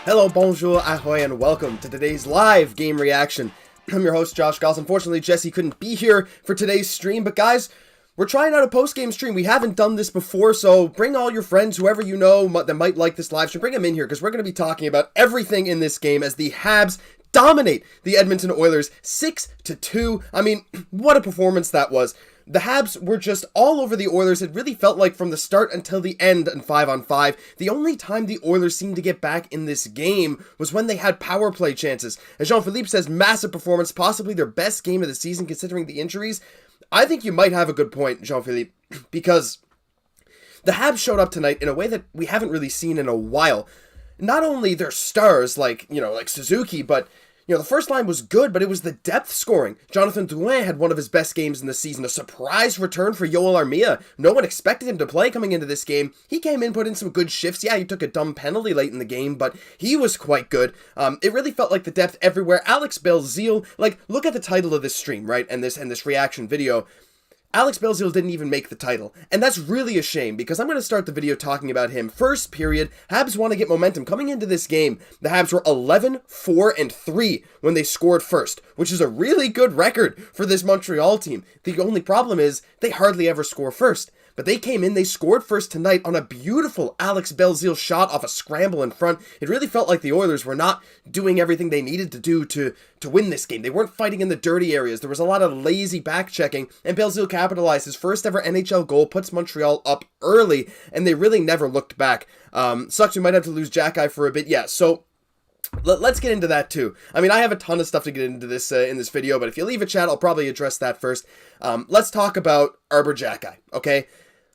Hello, bonjour, ahoy, and welcome to today's live game reaction. I'm your host, Josh Gosse. Unfortunately, Jesse couldn't be here for today's stream, but guys, we're trying out a post-game stream. We haven't done this before, so bring all your friends, whoever you know that might like this live stream, bring them in here, because we're going to be talking about everything in this game as the Habs dominate the Edmonton Oilers 6-2. I mean, what a performance that was. The Habs were just all over the Oilers. It really felt like from the start until the end in 5-on-5. The only time the Oilers seemed to get back in this game was when they had power play chances. As Jean-Philippe says, massive performance, possibly their best game of the season considering the injuries. I think you might have a good point, Jean-Philippe, because the Habs showed up tonight in a way that we haven't really seen in a while. Not only their stars like Suzuki, but the first line was good, but it was the depth scoring. Jonathan Drouin had one of his best games in the season. A surprise return for Yoel Armia. No one expected him to play coming into this game. He came in, put in some good shifts. Yeah, he took a dumb penalty late in the game, but he was quite good. It really felt like the depth everywhere. Alex Belzile, look at the title of this stream, right? And this reaction video. Alex Belzile didn't even make the title, and that's really a shame because I'm going to start the video talking about him. First period, Habs want to get momentum. Coming into this game, the Habs were 11-4-3 when they scored first, which is a really good record for this Montreal team. The only problem is they hardly ever score first. But they came in, they scored first tonight on a beautiful Alex Belzile shot off a scramble in front. It really felt like the Oilers were not doing everything they needed to do to win this game. They weren't fighting in the dirty areas. There was a lot of lazy back-checking, and Belzile capitalized. His first ever NHL goal puts Montreal up early, and they really never looked back. Sucks we might have to lose Xhekaj for a bit. Yeah, so let's get into that too. I mean, I have a ton of stuff to get into this in this video, but if you leave a chat, I'll probably address that first. Let's talk about Xhekaj, okay?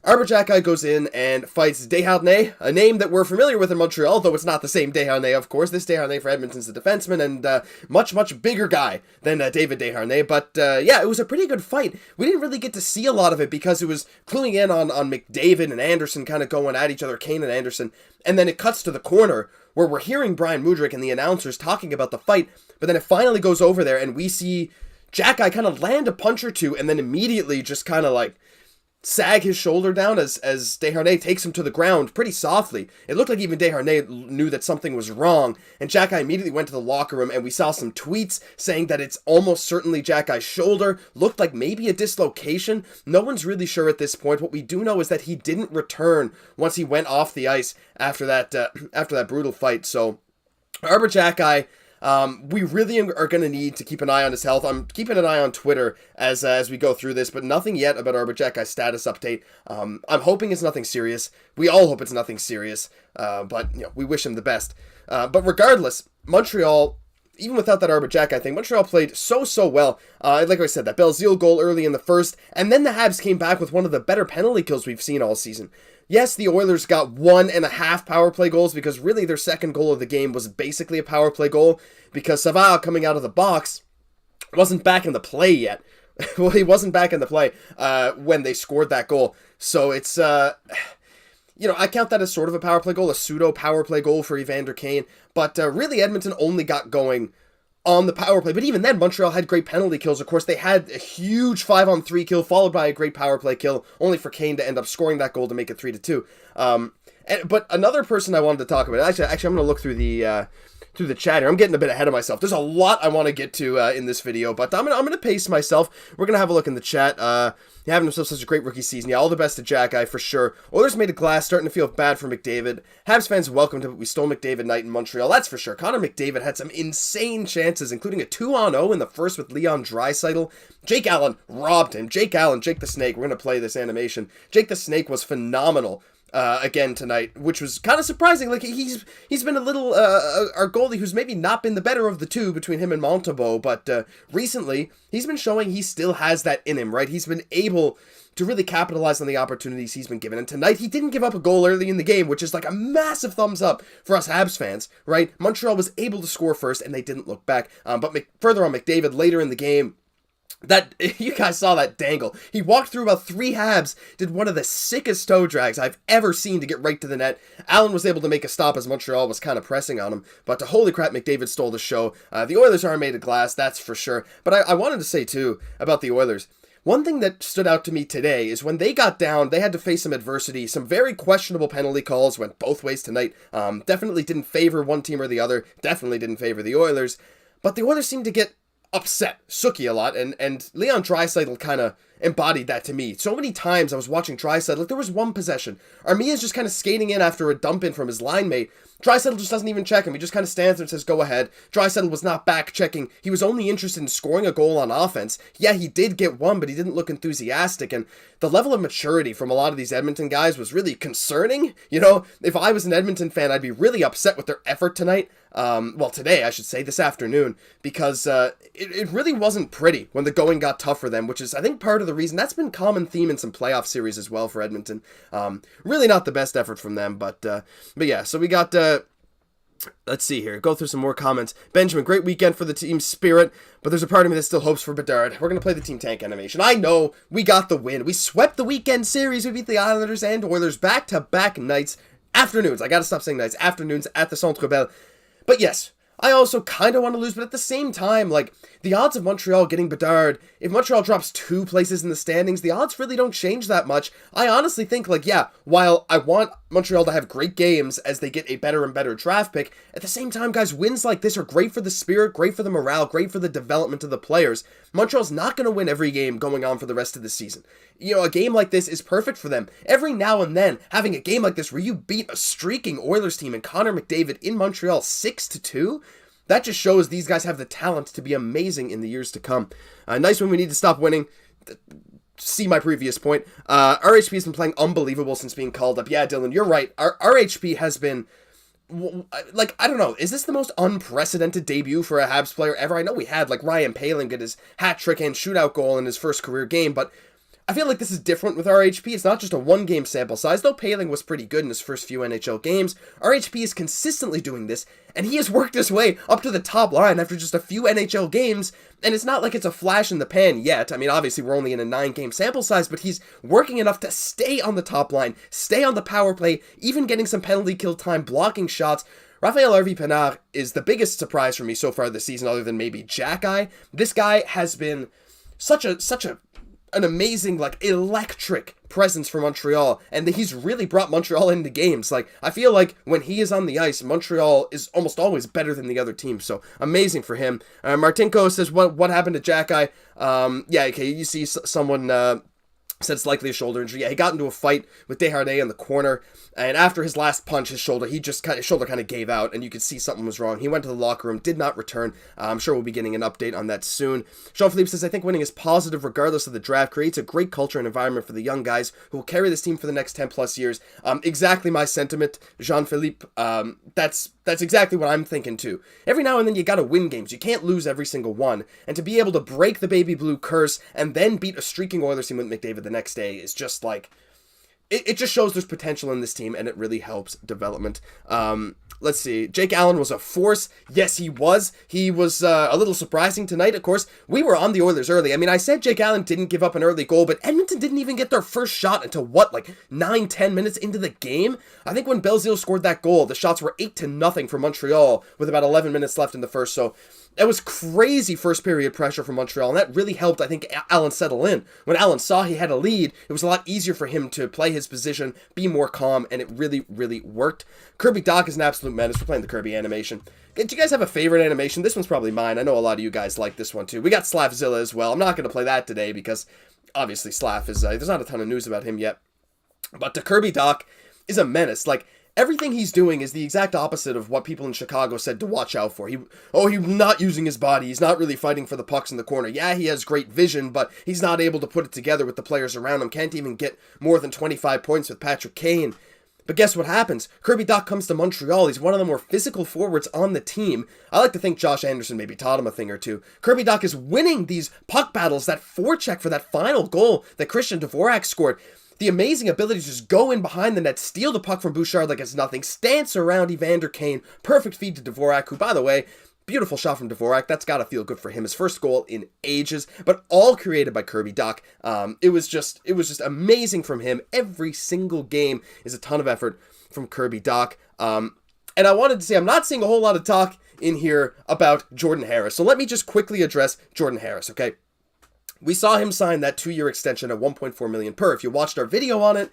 Xhekaj goes in and fights Desharnais, a name that we're familiar with in Montreal, though it's not the same Desharnais, of course. This Desharnais for Edmonton's a defenseman and much bigger guy than David Desharnais. But yeah, it was a pretty good fight. We didn't really get to see a lot of it because it was cluing in on McDavid and Anderson kind of going at each other, Kane and Anderson. And then it cuts to the corner where we're hearing Brian Mudryk and the announcers talking about the fight. But then it finally goes over there and we see Xhekaj kind of land a punch or two and then immediately just kind of sag his shoulder down as Desharnais takes him to the ground pretty softly. It looked like even Desharnais knew that something was wrong, and Xhekaj immediately went to the locker room, and we saw some tweets saying that it's almost certainly Xhekaj's shoulder. Looked like maybe a dislocation. No one's really sure at this point. What we do know is that he didn't return once he went off the ice after that brutal fight. So, Xhekaj, we really are going to need to keep an eye on his health. I'm keeping an eye on Twitter as we go through this, but nothing yet about Xhekaj's status update. I'm hoping it's nothing serious. We all hope it's nothing serious, but we wish him the best. But regardless, Montreal, even without that Xhekaj thing, Montreal played so well. Like I said, that Belzile goal early in the first, and then the Habs came back with one of the better penalty kills we've seen all season. Yes, the Oilers got 1.5 power play goals because really their second goal of the game was basically a power play goal because Savard coming out of the box wasn't back in the play yet. Well, he wasn't back in the play when they scored that goal. So it's, I count that as sort of a power play goal, a pseudo power play goal for Evander Kane. But really Edmonton only got going on the power play. But even then, Montreal had great penalty kills. Of course, they had a huge 5-on-3 kill, followed by a great power play kill, only for Kane to end up scoring that goal to make it 3-2. But another person I wanted to talk about, actually I'm going to look through the chat here. I'm getting a bit ahead of myself. There's a lot I want to get to in this video, but I'm gonna pace myself. We're going to have a look in the chat. Having himself such a great rookie season. Yeah, all the best to Xhekaj for sure. Oilers made a glass, starting to feel bad for McDavid. Habs fans welcomed him, but we stole McDavid night in Montreal. That's for sure. Connor McDavid had some insane chances, including a 2-on-0 in the first with Leon Draisaitl. Jake Allen robbed him. Jake the Snake. We're going to play this animation. Jake the Snake was phenomenal. Again tonight, which was kind of surprising. He's been a little our goalie who's maybe not been the better of the two between him and Montembeault, but recently he's been showing he still has that in him, right? He's been able to really capitalize on the opportunities he's been given, and tonight he didn't give up a goal early in the game, which is like a massive thumbs up for us Habs fans, right? Montreal was able to score first, and they didn't look back. But further on, McDavid later in the game, that you guys saw that dangle. He walked through about 3 Habs, did one of the sickest toe drags I've ever seen to get right to the net. Allen was able to make a stop as Montreal was kind of pressing on him, but holy crap, McDavid stole the show. The Oilers are made of glass, that's for sure. But I wanted to say too about the Oilers. one thing that stood out to me today is when they got down, they had to face some adversity. Some very questionable penalty calls went both ways tonight. Definitely didn't favor one team or the other. Definitely didn't favor the Oilers. But the Oilers seemed to get upset Suki a lot, and Leon Draisaitl kind of embodied that to me. So many times I was watching Draisaitl, like there was one possession. Armia's just kind of skating in after a dump in from his line mate. Draisaitl just doesn't even check him. He just kind of stands there and says, go ahead. Draisaitl was not back checking. He was only interested in scoring a goal on offense. Yeah, he did get one, but he didn't look enthusiastic. And the level of maturity from a lot of these Edmonton guys was really concerning. You know, if I was an Edmonton fan, I'd be really upset with their effort tonight. Well, today, I should say, this afternoon, because it really wasn't pretty when the going got tough for them, which is, I think, part of the reason. That's been common theme in some playoff series as well for Edmonton. Really not the best effort from them, but yeah, so we got, let's see here, go through some more comments. Benjamin, great weekend for the team spirit, but there's a part of me that still hopes for Bedard. We're going to play the team tank animation. I know, we got the win. We swept the weekend series. We beat the Islanders and Oilers back-to-back nights, afternoons. I got to stop saying nights, afternoons at the Centre Bell. But yes, I also kind of want to lose, but at the same time, like, the odds of Montreal getting Bedard, if Montreal drops 2 places in the standings, the odds really don't change that much. I honestly think, like, yeah, while I want Montreal to have great games as they get a better and better draft pick, at the same time, guys, wins like this are great for the spirit, great for the morale, great for the development of the players. Montreal's not going to win every game going on for the rest of the season. You know, a game like this is perfect for them. Every now and then, having a game like this where you beat a streaking Oilers team and Connor McDavid in Montreal 6-2, that just shows these guys have the talent to be amazing in the years to come. Nice when we need to stop winning. See my previous point. RHP has been playing unbelievable since being called up. Yeah, Dylan, you're right. RHP has been, like, I don't know, is this the most unprecedented debut for a Habs player ever? I know we had, like, Ryan Poehling get his hat trick and shootout goal in his first career game, but I feel like this is different with RHP. It's not just a one-game sample size, though Poehling was pretty good in his first few NHL games. RHP is consistently doing this, and he has worked his way up to the top line after just a few NHL games, and it's not like it's a flash in the pan yet. I mean, obviously, we're only in a 9-game sample size, but he's working enough to stay on the top line, stay on the power play, even getting some penalty kill time, blocking shots. Raphael Harvey-Pinard is the biggest surprise for me so far this season, other than maybe Xhekaj. This guy has been such an amazing, like, electric presence for Montreal, and he's really brought Montreal into games. Like, I feel like when he is on the ice, Montreal is almost always better than the other team, so amazing for him. Martinko says, what happened to Xhekaj? Yeah, okay, you see someone said it's likely a shoulder injury. Yeah, he got into a fight with Desharnais in the corner, and after his last punch, his shoulder kind of gave out, and you could see something was wrong. He went to the locker room, did not return. I'm sure we'll be getting an update on that soon. Jean-Philippe says, I think winning is positive regardless of the draft, creates a great culture and environment for the young guys who will carry this team for the next 10 plus years. Exactly my sentiment, Jean-Philippe. That's exactly what I'm thinking too. Every now and then you gotta win games. You can't lose every single one. And to be able to break the baby blue curse and then beat a streaking Oilers team with McDavid the next day is just like, it just shows there's potential in this team, and it really helps development. Let's see. Jake Allen was a force. Yes, he was. He was a little surprising tonight, of course. We were on the Oilers early. I mean, I said Jake Allen didn't give up an early goal, but Edmonton didn't even get their first shot until, like 9-10 minutes into the game? I think when Belzile scored that goal, the shots were 8-0 for Montreal with about 11 minutes left in the first, so that was crazy first period pressure from Montreal, and that really helped, I think, Allen settle in. When Allen saw he had a lead, it was a lot easier for him to play his position, be more calm, and it really, really worked. Kirby Dach is an absolute menace. We're playing the Kirby animation. Do you guys have a favorite animation? This one's probably mine. I know a lot of you guys like this one, too. We got Slavzilla as well. I'm not going to play that today because, obviously, Slav is, there's not a ton of news about him yet. But the Kirby Dach is a menace. Like, everything he's doing is the exact opposite of what people in Chicago said to watch out for. He's not using his body. He's not really fighting for the pucks in the corner. Yeah, he has great vision, but he's not able to put it together with the players around him. Can't even get more than 25 points with Patrick Kane. But guess what happens? Kirby Dach comes to Montreal. He's one of the more physical forwards on the team. I like to think Josh Anderson maybe taught him a thing or two. Kirby Dach is winning these puck battles, that forecheck for that final goal that Christian Dvorak scored. The amazing ability to just go in behind the net, steal the puck from Bouchard like it's nothing, stance around Evander Kane, perfect feed to Dvorak, who, by the way, beautiful shot from Dvorak. That's got to feel good for him. His first goal in ages, but all created by Kirby Dach. It was just amazing from him. Every single game is a ton of effort from Kirby Dach. And I wanted to say, I'm not seeing a whole lot of talk in here about Jordan Harris. So let me just quickly address Jordan Harris, okay? We saw him sign that 2-year extension at $1.4 million per. If you watched our video on it,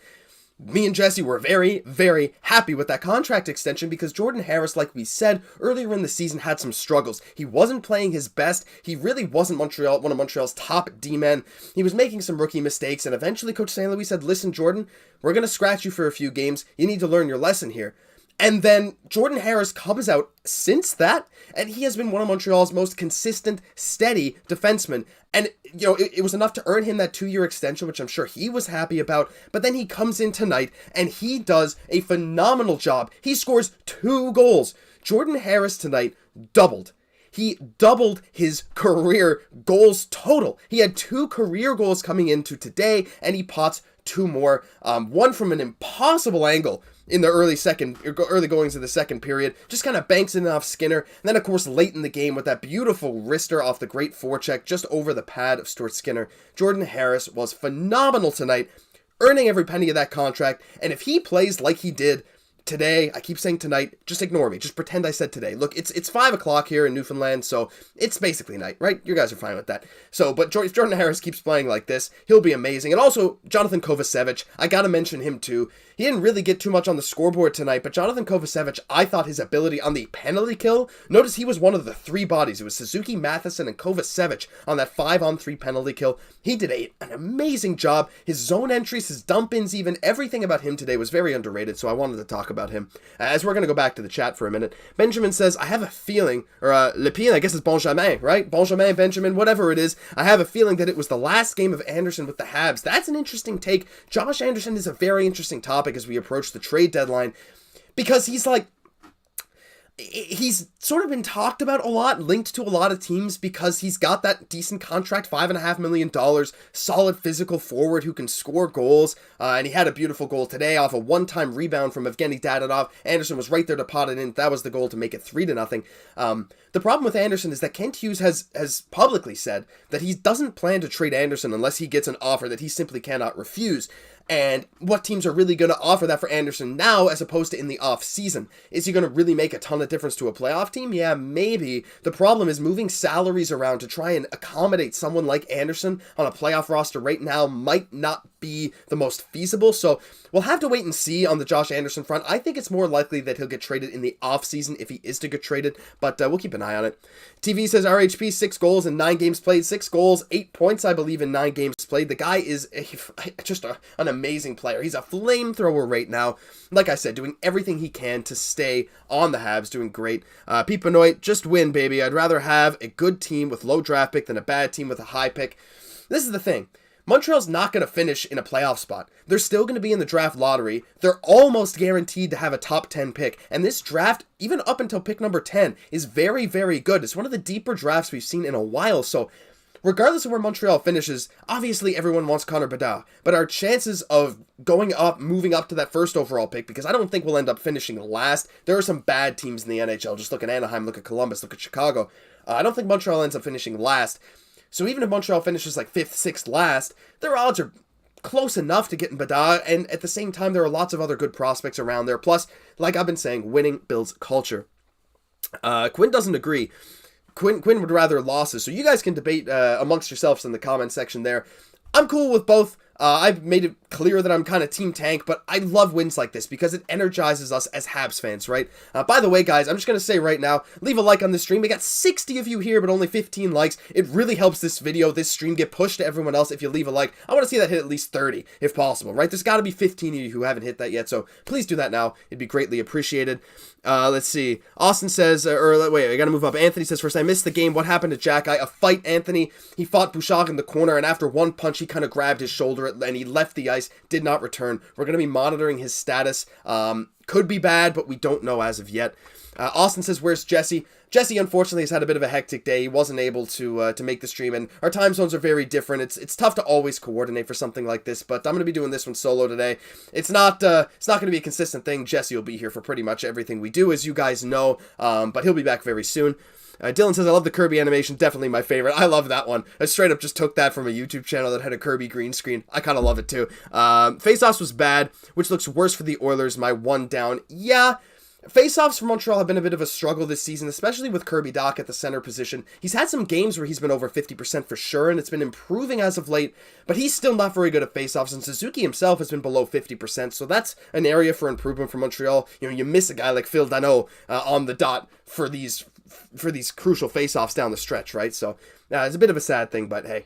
me and Jesse were very, very happy with that contract extension because Jordan Harris, like we said earlier in the season, had some struggles. He wasn't playing his best. He really wasn't one of Montreal's top D-men. He was making some rookie mistakes, and eventually Coach St. Louis said, listen, Jordan, we're going to scratch you for a few games. You need to learn your lesson here. And then Jordan Harris comes out since that, and he has been one of Montreal's most consistent, steady defensemen. And, it was enough to earn him that 2-year extension, which I'm sure he was happy about. But then he comes in tonight, and he does a phenomenal job. He scores 2 goals. Jordan Harris tonight doubled. He doubled his career goals total. He had 2 career goals coming into today, and he pots 2 more. One from an impossible angle in the early goings of the second period, just kind of banks it off Skinner. And then, of course, late in the game with that beautiful wrister off the great forecheck just over the pad of Stuart Skinner. Jordan Harris was phenomenal tonight, earning every penny of that contract. And if he plays like he did today, I keep saying tonight, just ignore me. Just pretend I said today. Look, it's 5 o'clock here in Newfoundland, so it's basically night, right? You guys are fine with that. So, but if Jordan Harris keeps playing like this, he'll be amazing. And also, Jonathan Kovacevic, I gotta mention him too. He didn't really get too much on the scoreboard tonight, but Jonathan Kovacevic, I thought his ability on the penalty kill, notice he was one of the 3 bodies. It was Suzuki, Matheson, and Kovacevic on that 5-on-3 penalty kill. He did an amazing job. His zone entries, his dump-ins, even everything about him today was very underrated, so I wanted to talk about him. As we're going to go back to the chat for a minute, Benjamin says, I have a feeling, or Lepine, I guess it's Benjamin, right? Benjamin, Benjamin, whatever it is. I have a feeling that it was the last game of Anderson with the Habs. That's an interesting take. Josh Anderson is a very interesting topic as we approach the trade deadline, because he's sort of been talked about a lot, linked to a lot of teams, because he's got that decent contract, $5.5 million, solid physical forward who can score goals, and he had a beautiful goal today off a one-time rebound from Evgeny Dadonov. Anderson was right there to pot it in. That was the goal to make it 3-0. The problem with Anderson is that Kent Hughes has publicly said that he doesn't plan to trade Anderson unless he gets an offer that he simply cannot refuse. And what teams are really going to offer that for Anderson now as opposed to in the off season? Is he going to really make a ton of difference to a playoff team? Yeah, maybe. The problem is moving salaries around to try and accommodate someone like Anderson on a playoff roster right now might not be the most feasible. So we'll have to wait and see on the Josh Anderson front. I think it's more likely that he'll get traded in the off season if he is to get traded, but we'll keep an eye on it. TV says RHP, 6 goals in 9 games played, 6 goals, 8 points, I believe, in 9 games played. The guy is just an amazing player. He's a flamethrower right now. Like I said, doing everything he can to stay on the Habs, doing great. Pete Benoit, just win, baby. I'd rather have a good team with low draft pick than a bad team with a high pick. This is the thing. Montreal's not going to finish in a playoff spot. They're still going to be in the draft lottery. They're almost guaranteed to have a top 10 pick. And this draft, even up until pick number 10, is very, very good. It's one of the deeper drafts we've seen in a while. So regardless of where Montreal finishes, obviously everyone wants Connor Bedard. But our chances of going up, moving up to that first overall pick, because I don't think we'll end up finishing last. There are some bad teams in the NHL. Just look at Anaheim, look at Columbus, look at Chicago. I don't think Montreal ends up finishing last. So even if Montreal finishes like 5th, 6th last, their odds are close enough to getting Bedard, and at the same time, there are lots of other good prospects around there. Plus, like I've been saying, winning builds culture. Quinn doesn't agree. Quinn would rather losses, so you guys can debate amongst yourselves in the comment section there. I'm cool with both. I've made it clear that I'm kind of Team Tank, but I love wins like this because it energizes us as Habs fans, right? By the way, guys, I'm just going to say right now, leave a like on this stream. We got 60 of you here, but only 15 likes. It really helps this video, this stream, get pushed to everyone else if you leave a like. I want to see that hit at least 30, if possible, right? There's got to be 15 of you who haven't hit that yet, so please do that now. It'd be greatly appreciated. Let's see. Austin says, wait, I gotta move up. Anthony says, first, I missed the game. What happened to Xhekaj? A fight, Anthony. He fought Bouchard in the corner, and after one punch, he kind of grabbed his shoulder, and he left the ice, did not return. We're gonna be monitoring his status. Could be bad, but we don't know as of yet. Austin says, where's Jesse? Jesse, unfortunately, has had a bit of a hectic day. He wasn't able to make the stream, and our time zones are very different. It's tough to always coordinate for something like this, but I'm going to be doing this one solo today. It's not going to be a consistent thing. Jesse will be here for pretty much everything we do, as you guys know, but he'll be back very soon. Dylan says, I love the Kirby animation. Definitely my favorite. I love that one. I straight up just took that from a YouTube channel that had a Kirby green screen. I kind of love it too. Faceoffs was bad, which looks worse for the Oilers. My one down. Yeah. Faceoffs for Montreal have been a bit of a struggle this season, especially with Kirby Dach at the center position. He's had some games where he's been over 50% for sure, and it's been improving as of late, but he's still not very good at faceoffs, and Suzuki himself has been below 50%, so that's an area for improvement for Montreal. You miss a guy like Phil Danault on the dot for these crucial faceoffs down the stretch, right? So it's a bit of a sad thing, but hey,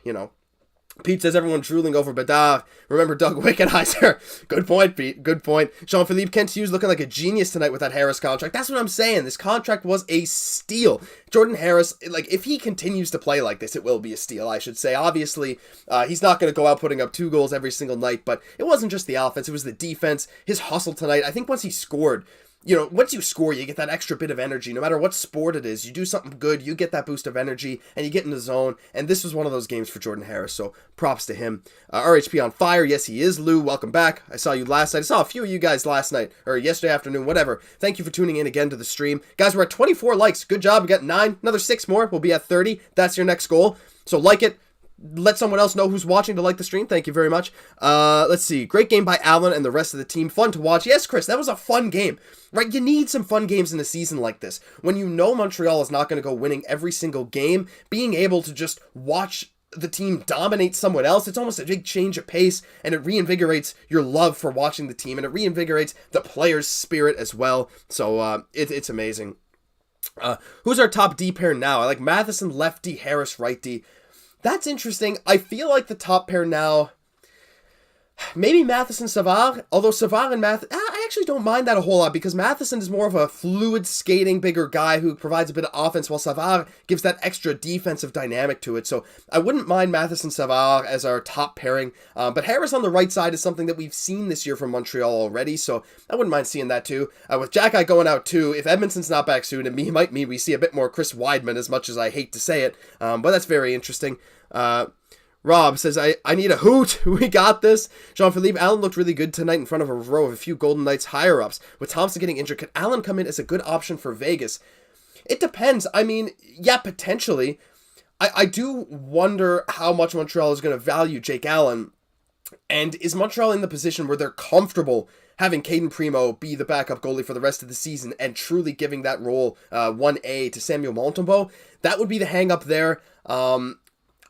Pete says everyone drooling over Bedard. Remember Doug Wickenheiser. Good point, Pete. Good point. Jean-Philippe Kent-Hughes looking like a genius tonight with that Harris contract. That's what I'm saying. This contract was a steal. Jordan Harris, if he continues to play like this, it will be a steal, I should say. Obviously, he's not going to go out putting up 2 goals every single night, but it wasn't just the offense. It was the defense, his hustle tonight. I think once he scored, once you score, you get that extra bit of energy. No matter what sport it is, you do something good, you get that boost of energy, and you get in the zone. And this was one of those games for Jordan Harris, so props to him. RHP on fire. Yes, he is. Lou, welcome back. I saw you last night. I saw a few of you guys last night, or yesterday afternoon, whatever. Thank you for tuning in again to the stream. Guys, we're at 24 likes. Good job. We got 9. Another 6 more. We'll be at 30. That's your next goal. So like it. Let someone else know who's watching to like the stream. Thank you very much. Let's see. Great game by Allen and the rest of the team. Fun to watch. Yes, Chris, that was a fun game. Right? You need some fun games in a season like this. When you know Montreal is not going to go winning every single game, being able to just watch the team dominate someone else, it's almost a big change of pace, and it reinvigorates your love for watching the team, and it reinvigorates the players' spirit as well. So it's amazing. Who's our top D pair now? I like Matheson, left D, Harris, right D. That's interesting. I feel like the top pair now, maybe Matheson, Savard, although Savard and I actually don't mind that a whole lot because Matheson is more of a fluid skating, bigger guy who provides a bit of offense while Savard gives that extra defensive dynamic to it. So I wouldn't mind Matheson, Savard as our top pairing, but Harris on the right side is something that we've seen this year from Montreal already, so I wouldn't mind seeing that too. With Xhekaj going out too, if Edmonton's not back soon, it might mean we see a bit more Chris Weidman, as much as I hate to say it, but that's very interesting. Rob says, I need a hoot. We got this. Jean-Philippe, Allen looked really good tonight in front of a row of a few Golden Knights higher-ups. With Thompson getting injured, could Allen come in as a good option for Vegas? It depends. I mean, yeah, potentially. I do wonder how much Montreal is going to value Jake Allen. And is Montreal in the position where they're comfortable having Caden Primo be the backup goalie for the rest of the season and truly giving that role 1A to Samuel Montembeault? That would be the hang-up there.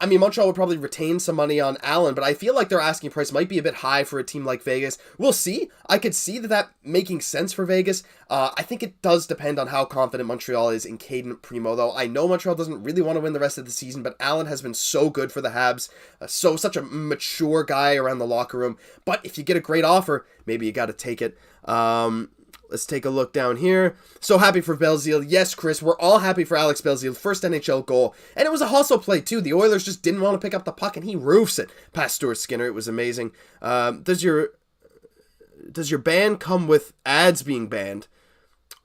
I mean, Montreal would probably retain some money on Allen, but I feel like their asking price might be a bit high for a team like Vegas. We'll see. I could see that making sense for Vegas. I think it does depend on how confident Montreal is in Caden Primo, though. I know Montreal doesn't really want to win the rest of the season, but Allen has been so good for the Habs. Such a mature guy around the locker room. But if you get a great offer, maybe you got to take it. Let's take a look down here. So happy for Belzile. Yes, Chris, we're all happy for Alex Belzile. First NHL goal. And it was a hustle play, too. The Oilers just didn't want to pick up the puck, and he roofs it past Stuart Skinner. It was amazing. Does your ban come with ads being banned?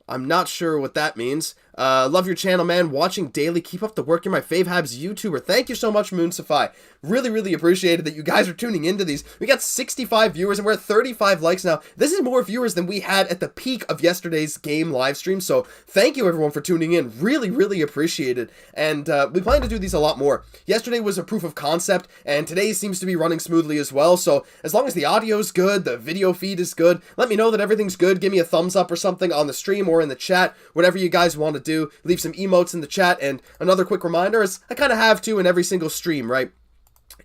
I'm not sure what that means. Love your channel, man. Watching daily. Keep up the work. You're my fave Habs YouTuber. Thank you so much, Moonsify. Really, really appreciated that you guys are tuning into these. We got 65 viewers and we're at 35 likes now. This is more viewers than we had at the peak of yesterday's game live stream. So thank you everyone for tuning in. Really, really appreciate it. And we plan to do these a lot more. Yesterday was a proof of concept and today seems to be running smoothly as well. So as long as the audio is good, the video feed is good, let me know that everything's good. Give me a thumbs up or something on the stream or in the chat. Whatever you guys want to do. Leave some emotes in the chat. And another quick reminder is I kind of have to in every single stream, right?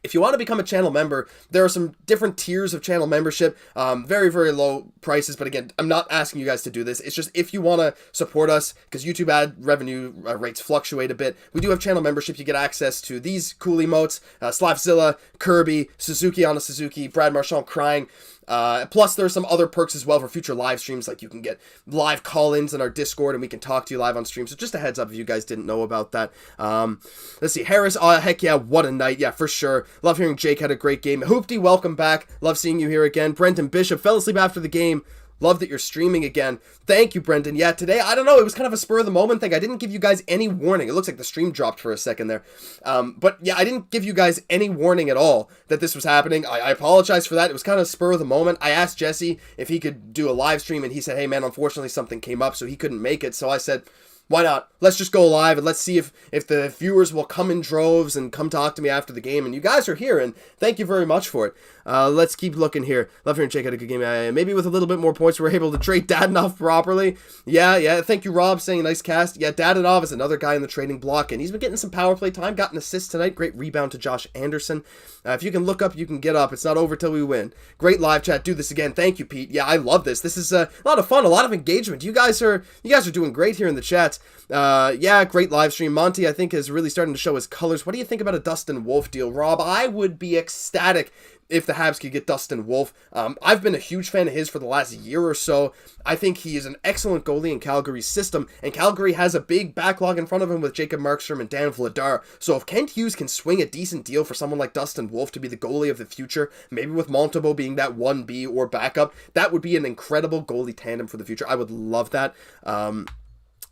If you want to become a channel member, there are some different tiers of channel membership, very, very low prices. But again, I'm not asking you guys to do this. It's just if you want to support us, because YouTube ad revenue rates fluctuate a bit, we do have channel membership. You get access to these cool emotes, Slavzilla, Kirby, Suzuki on a Suzuki, Brad Marchand crying. Plus there's some other perks as well for future live streams, like you can get live call-ins in our Discord and we can talk to you live on stream. So just a heads up if you guys didn't know about that. Let's see, Harris, heck yeah, what a night. Yeah, for sure. Love hearing Jake had a great game. Hoopty, welcome back. Love seeing you here again. Brenton Bishop fell asleep after the game. Love that you're streaming again. Thank you, Brendan. Yeah, today, I don't know, it was kind of a spur-of-the-moment thing. I didn't give you guys any warning. It looks like the stream dropped for a second there. But yeah, I didn't give you guys any warning at all that this was happening. I apologize for that. It was kind of spur-of-the-moment. I asked Jesse if he could do a live stream, and he said, hey, man, unfortunately something came up, so he couldn't make it. So I said, Why not? Let's just go live and let's see if the viewers will come in droves and come talk to me after the game. And you guys are here, and thank you very much for it. Let's keep looking here. Love hearing Xhekaj had a good game. Maybe with a little bit more points, we're able to trade Dadonov properly. Yeah. Thank you, Rob, saying nice cast. Yeah, Dadonov is another guy in the trading block, and he's been getting some power play time. Got an assist tonight. Great rebound to Josh Anderson. If you can look up, you can get up. It's not over till we win. Great live chat. Do this again. Thank you, Pete. Yeah, I love this. This is a lot of fun, a lot of engagement. You guys are doing great here in the chat. Yeah, great live stream. Monty, I think, is really starting to show his colors. What do you think about a Dustin Wolf deal, Rob? I would be ecstatic if the Habs could get Dustin Wolf. I've been a huge fan of his for the last year or so. I think he is an excellent goalie in Calgary's system, and Calgary has a big backlog in front of him with Jacob Markstrom and Dan Vladar. So if Kent Hughes can swing a decent deal for someone like Dustin Wolf to be the goalie of the future, maybe with Montembeault being that 1B or backup, that would be an incredible goalie tandem for the future. I would love that.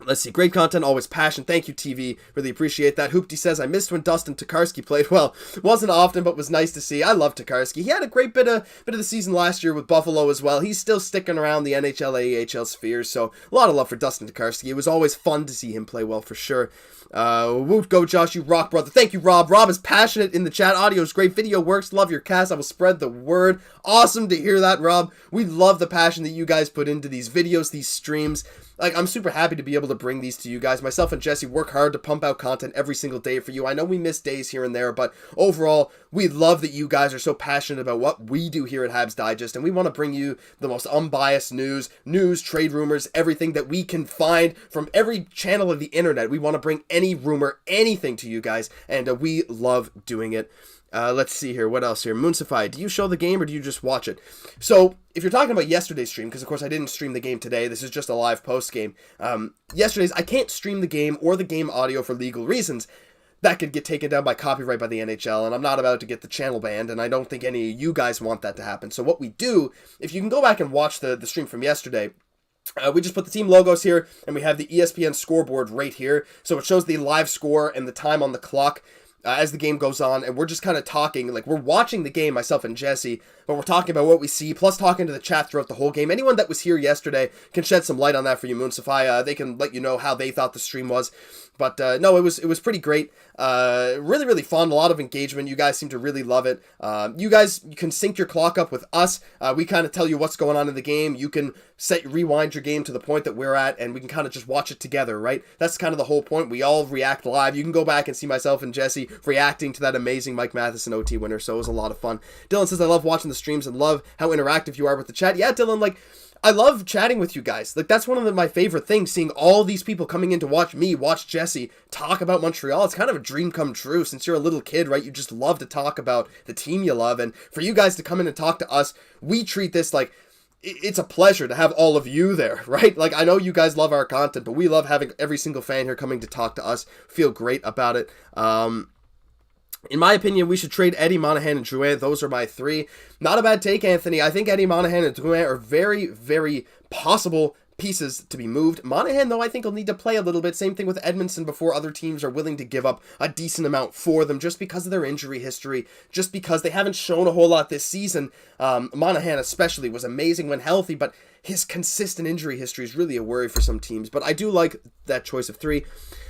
Let's see. Great content, always passion. Thank you, TV. Really appreciate that. Hoopty says, I missed when Dustin Tokarski played. Well, wasn't often, but was nice to see. I love Tokarski. He had a great bit of the season last year with Buffalo as well. He's still sticking around the NHL, AHL spheres, so a lot of love for Dustin Tokarski. It was always fun to see him play well, for sure. Woot, go Josh, you rock, brother. Thank you, Rob. Rob is passionate in the chat. Audio is great. Video works. Love your cast. I will spread the word. Awesome to hear that, Rob. We love the passion that you guys put into these videos, these streams. Like, I'm super happy to be able to bring these to you guys. Myself and Jesse work hard to pump out content every single day for you. I know we miss days here and there, but overall, we love that you guys are so passionate about what we do here at Habs Digest, and we want to bring you the most unbiased news, trade rumors, everything that we can find from every channel of the internet. We want to bring any rumor, anything to you guys, and we love doing it. Let's see here. What else here? Moonsify, do you show the game or do you just watch it? So, if you're talking about yesterday's stream, because of course I didn't stream the game today, this is just a live post game. Yesterday's, I can't stream the game or the game audio for legal reasons. That could get taken down by copyright by the NHL, and I'm not about to get the channel banned, and I don't think any of you guys want that to happen. So what we do, if you can go back and watch the stream from yesterday, we just put the team logos here, and we have the ESPN scoreboard right here. So it shows the live score and the time on the clock as the game goes on, and we're just kind of talking, like, we're watching the game, myself and Jesse, but we're talking about what we see, plus talking to the chat throughout the whole game. Anyone that was here yesterday can shed some light on that for you, Moonsify. They can let you know how they thought the stream was. But no, it was pretty great. Really, really fun. A lot of engagement. You guys seem to really love it. You can sync your clock up with us. We kind of tell you what's going on in the game. You can rewind your game to the point that we're at, and we can kind of just watch it together, right? That's kind of the whole point. We all react live. You can go back and see myself and Jesse reacting to that amazing Mike Matheson OT winner, so it was a lot of fun. Dylan says, I love watching the streams and love how interactive you are with the chat. Yeah, Dylan, like, I love chatting with you guys. Like, that's one of my favorite things, seeing all these people coming in to watch me, watch Jesse, talk about Montreal. It's kind of a dream come true. Since you're a little kid, right, you just love to talk about the team you love. And for you guys to come in and talk to us, we treat this like it's a pleasure to have all of you there, right? Like, I know you guys love our content, but we love having every single fan here coming to talk to us. Feel great about it. In my opinion, we should trade Eddie, Monahan, and Drouin. Those are my three. Not a bad take, Anthony. I think Eddie, Monahan, and Drouin are very, very possible pieces to be moved. Monahan, though, I think will need to play a little bit. Same thing with Edmondson before other teams are willing to give up a decent amount for them just because of their injury history, just because they haven't shown a whole lot this season. Monahan especially was amazing when healthy, but his consistent injury history is really a worry for some teams. But I do like that choice of three.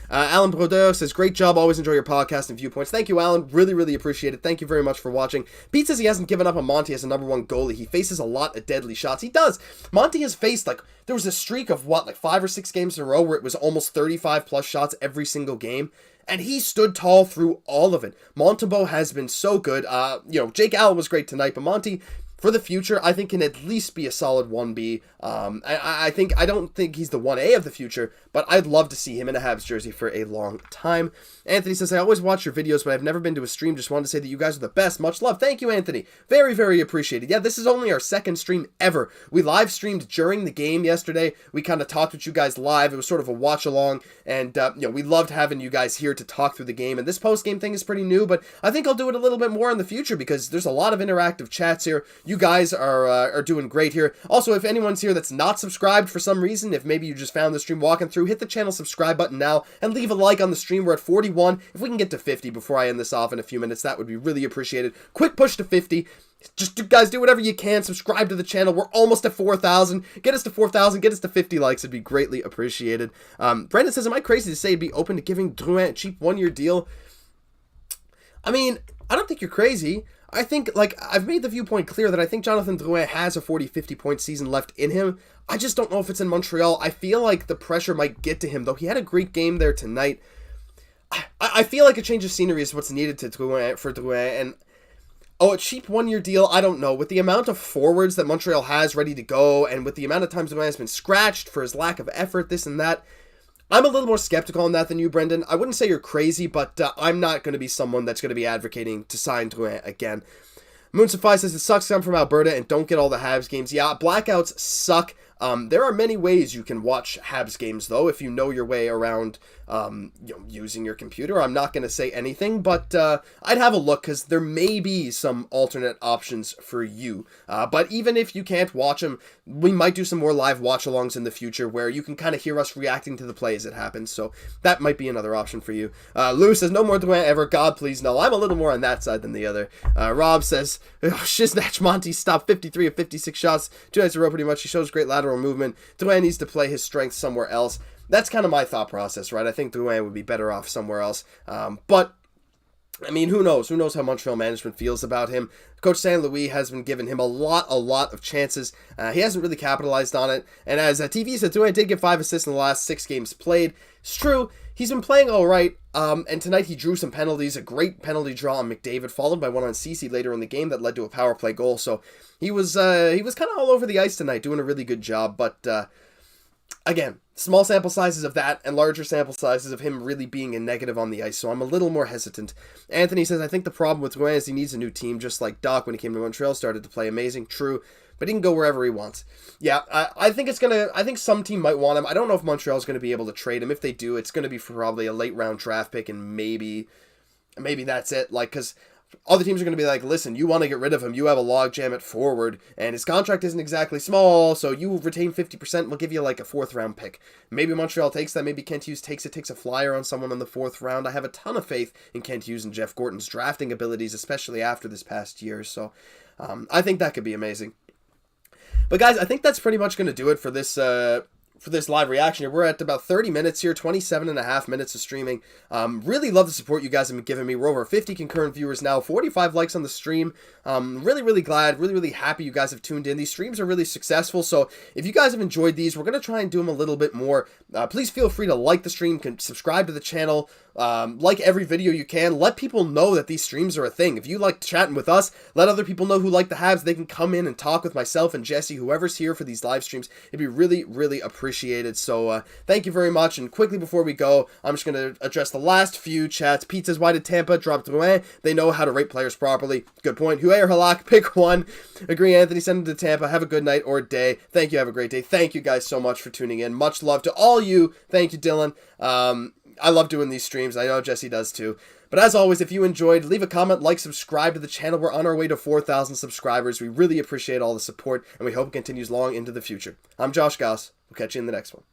Alan Brodeur says, great job, always enjoy your podcast and viewpoints. Thank you, Alan. Really, really appreciate it. Thank you very much for watching. Pete says he hasn't given up on Monty as a number one goalie. He faces a lot of deadly shots. He does. Monty has faced, like, there was a streak of, 5 or 6 games in a row where it was almost 35 plus shots every single game. And he stood tall through all of it. Montembeault has been so good. Jake Allen was great tonight, but Monty, for the future, I think can at least be a solid 1B. I don't think he's the 1A of the future, but I'd love to see him in a Habs jersey for a long time. Anthony says, I always watch your videos, but I've never been to a stream. Just wanted to say that you guys are the best. Much love. Thank you, Anthony. Very, very appreciated. Yeah, this is only our second stream ever. We live streamed during the game yesterday. We kind of talked with you guys live. It was sort of a watch along, and we loved having you guys here to talk through the game. And this post game thing is pretty new, but I think I'll do it a little bit more in the future because there's a lot of interactive chats here. You guys are doing great here. Also, if anyone's here that's not subscribed for some reason, if maybe you just found the stream walking through, hit the channel subscribe button now and leave a like on the stream. We're at 41. If we can get to 50 before I end this off in a few minutes, that would be really appreciated. Quick push to 50. Just, guys, do whatever you can. Subscribe to the channel. We're almost at 4,000. Get us to 4,000. Get us to 50 likes. It'd be greatly appreciated. Brandon says, am I crazy to say he'd be open to giving Drouin a cheap one-year deal? I mean, I don't think you're crazy. I think, like, I've made the viewpoint clear that I think Jonathan Drouin has a 40-50 point season left in him. I just don't know if it's in Montreal. I feel like the pressure might get to him, though he had a great game there tonight. I feel like a change of scenery is what's needed for Drouin, and a cheap one-year deal, I don't know. With the amount of forwards that Montreal has ready to go, and with the amount of times Drouin has been scratched for his lack of effort, this and that, I'm a little more skeptical on that than you, Brendan. I wouldn't say you're crazy, but I'm not going to be someone that's going to be advocating to sign Drouin again. Moonsify says, it sucks to come from Alberta and don't get all the Habs games. Yeah, blackouts suck. There are many ways you can watch Habs games, though, if you know your way around using your computer. I'm not going to say anything, but I'd have a look, because there may be some alternate options for you. But even if you can't watch them, we might do some more live watch-alongs in the future where you can kind of hear us reacting to the play as it happens, so that might be another option for you. Lou says, no more Drouin ever. God, please, no. I'm a little more on that side than the other. Rob says, Shiznatch Monty stopped 53 of 56 shots 2 nights in a row pretty much. He shows great lateral movement. Drouin needs to play his strength somewhere else. That's kind of my thought process, right? I think Drouin would be better off somewhere else. But, I mean, who knows? Who knows how Montreal management feels about him? Coach St. Louis has been giving him a lot of chances. He hasn't really capitalized on it. And as TV said, Drouin did get 5 assists in the last 6 games played. It's true. He's been playing all right, and tonight he drew some penalties, a great penalty draw on McDavid, followed by one on Ceci later in the game that led to a power play goal. So he was kind of all over the ice tonight, doing a really good job. But again, small sample sizes of that and larger sample sizes of him really being a negative on the ice, so I'm a little more hesitant. Anthony says, I think the problem with Drouin is he needs a new team, just like Doc when he came to Montreal, started to play amazing. True. But he can go wherever he wants. Yeah, I think some team might want him. I don't know if Montreal's going to be able to trade him. If they do, it's going to be for probably a late round draft pick, and maybe that's it. Like, because other teams are going to be like, listen, you want to get rid of him. You have a logjam at forward, and his contract isn't exactly small, so you retain 50%. We'll give you like a 4th round pick. Maybe Montreal takes that. Maybe Kent Hughes takes a flyer on someone in the 4th round. I have a ton of faith in Kent Hughes and Jeff Gorton's drafting abilities, especially after this past year. So I think that could be amazing. But guys, I think that's pretty much going to do it for this live reaction here. We're at about 30 minutes here, 27 and a half minutes of streaming. Really love the support you guys have been giving me. We're over 50 concurrent viewers now, 45 likes on the stream. Really glad, really happy you guys have tuned in. These streams are really successful, so if you guys have enjoyed these, we're going to try and do them a little bit more. Please feel free to like the stream, subscribe to the channel, like every video you can. Let people know that these streams are a thing. If you like chatting with us, let other people know who like the Habs. They can come in and talk with myself and Jesse, whoever's here for these live streams. It'd be really appreciated. So thank you very much. And quickly before we go, I'm just going to address the last few chats. Pete says, why did Tampa drop Drouin? They know how to rate players properly. Good point. Huey or Halak, pick one. Agree, Anthony. Send him to Tampa. Have a good night or day. Thank you. Have a great day. Thank you guys so much for tuning in. Much love to all you. Thank you, Dylan. I love doing these streams. I know Jesse does too. But as always, if you enjoyed, leave a comment, like, subscribe to the channel. We're on our way to 4,000 subscribers. We really appreciate all the support, and we hope it continues long into the future. I'm Josh Gosse. We'll catch you in the next one.